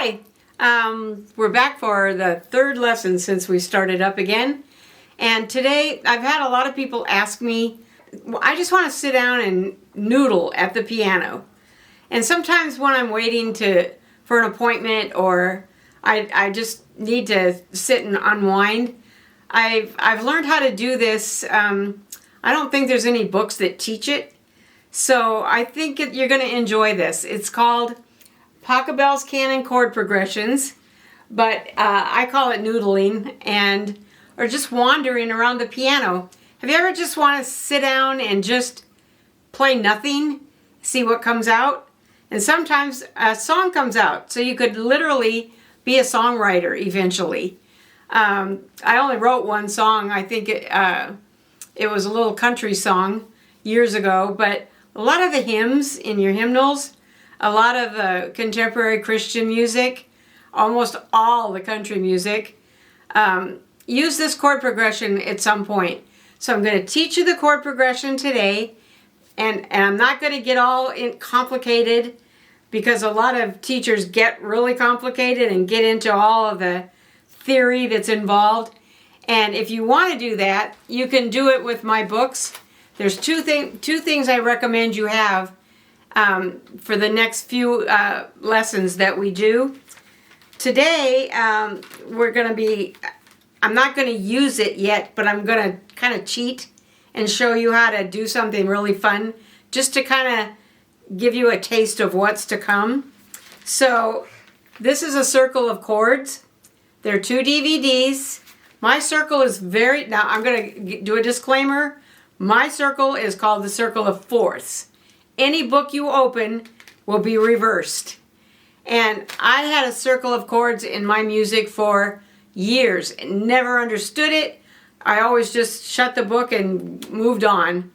Hi, we're back for the third lesson since we started up again. And today I've had a lot of people ask me, I just want to sit down and noodle at the piano. And sometimes when I'm waiting for an appointment or I just need to sit and unwind, I've learned how to do this. I don't think there's any books that teach it. So I think you're going to enjoy this. It's called Pachelbel's Canon Chord Progressions, but I call it noodling or just wandering around the piano. Have you ever just want to sit down and just play nothing, see what comes out? And sometimes a song comes out, so you could literally be a songwriter eventually. I only wrote one song. I think it was a little country song years ago, but a lot of the hymns in your hymnals, a lot of contemporary Christian music, almost all the country music, use this chord progression at some point. So I'm going to teach you the chord progression today, and I'm not going to get all complicated because a lot of teachers get really complicated and get into all of the theory that's involved. And if you want to do that, you can do it with my books. There's two things I recommend you have for the next few lessons that we do. Today, I'm not going to use it yet, but I'm going to kind of cheat and show you how to do something really fun, just to kind of give you a taste of what's to come. So this is a circle of chords. There are 2 DVDs. My circle is now I'm going to do a disclaimer. My circle is called the Circle of Fourths. Any book you open will be reversed. And I had a circle of chords in my music for years and never understood it. I always just shut the book and moved on.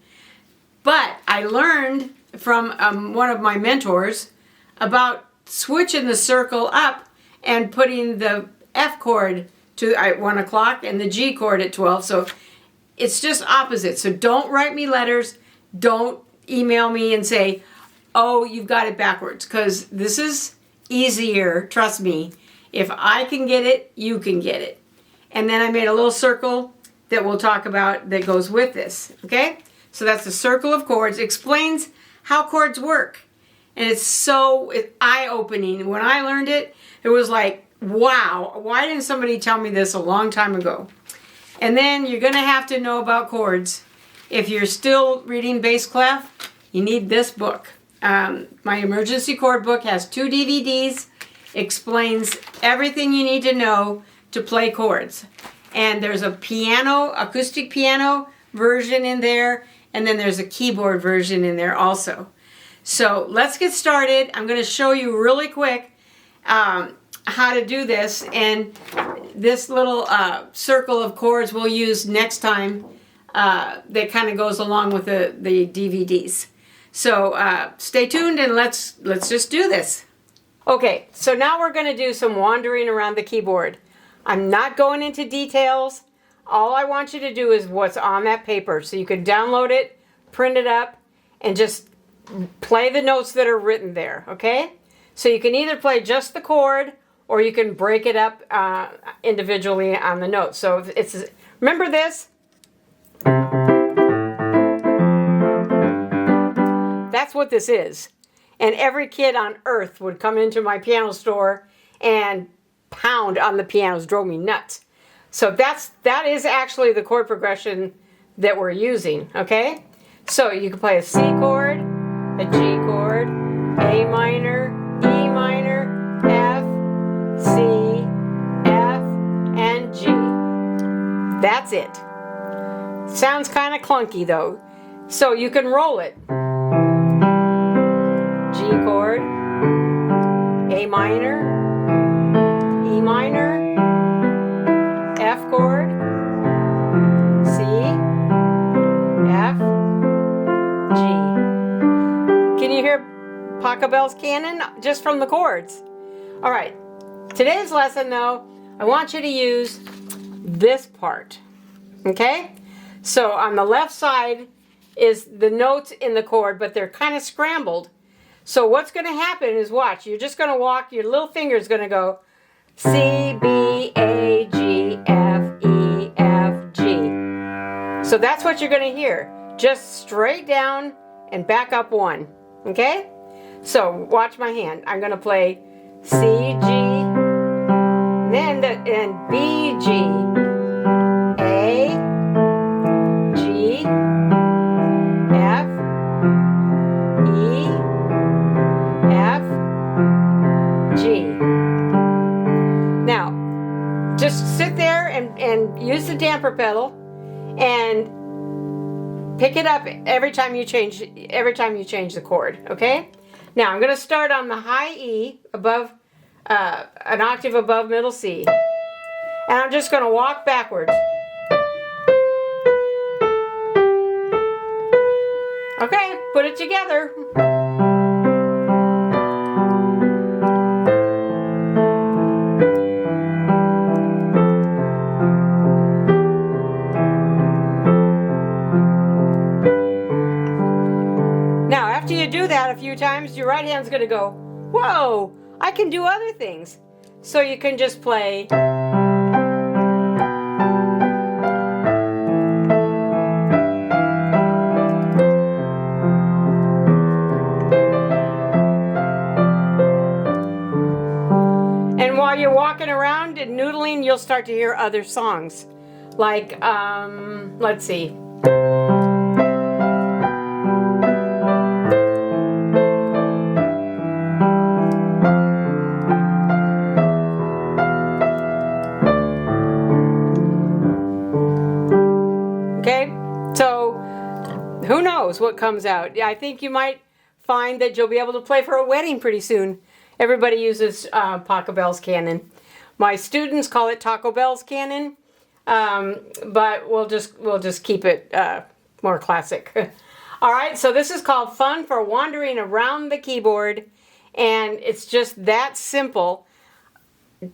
But I learned from one of my mentors about switching the circle up and putting the F chord at 1 o'clock and the G chord at 12. So it's just opposite. So don't write me letters. Don't email me and say, oh, you've got it backwards, because this is easier, trust me. If I can get it, you can get it. And then I made a little circle that we'll talk about that goes with this, okay? So that's the circle of chords. It explains how chords work. And it's eye-opening. When I learned it, it was like, wow, why didn't somebody tell me this a long time ago? And then you're going to have to know about chords. If you're still reading bass clef, you need this book. My emergency chord book has 2 DVDs, explains everything you need to know to play chords. And there's a acoustic piano version in there, and then there's a keyboard version in there also. So let's get started. I'm going to show you really quick how to do this, and this little circle of chords we'll use next time that kind of goes along with the DVDs. So stay tuned and let's just do this. Okay, so now we're going to do some wandering around the keyboard. I'm not going into details. All I want you to do is what's on that paper. So you can download it, print it up, and just play the notes that are written there, okay? So you can either play just the chord, or you can break it up individually on the notes. So remember this? That's what this is. And every kid on earth would come into my piano store and pound on the pianos, drove me nuts. So that is actually the chord progression that we're using, okay? So you can play a C chord, a G chord, A minor, E minor, F, C, F, and G. That's it. Sounds kind of clunky though. So you can roll it. G chord, A minor, E minor, F chord, C, F, G. Can you hear Pachelbel's Canon just from the chords? All right. Today's lesson, though, I want you to use this part, okay? So on the left side is the notes in the chord, but they're kind of scrambled. So what's going to happen is, watch, you're just going to walk, your little finger's going to go C, B, A, G, F, E, F, G. So that's what you're going to hear. Just straight down and back up one. Okay? So watch my hand. I'm going to play C, G, and B, G, A, G, F, E, F, G. Now, just sit there and use the damper pedal and pick it up every time you change the chord, okay? Now, I'm going to start on the high E, above, an octave above middle C. And I'm just going to walk backwards. Okay, put it together. Now, after you do that a few times, your right hand's going to go, whoa, I can do other things. So you can just play. And while you're walking around and noodling, you'll start to hear other songs. Like, let's see. Okay, so who knows what comes out? I think you might find that you'll be able to play for a wedding pretty soon. Everybody uses Paco Bell's canon. My students call it Taco Bell's canon, but we'll just keep it more classic. All right, so this is called Fun for Wandering Around the Keyboard, and it's just that simple.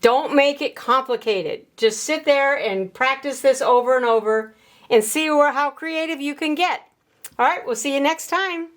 Don't make it complicated. Just sit there and practice this over and over and see how creative you can get. All right, we'll see you next time.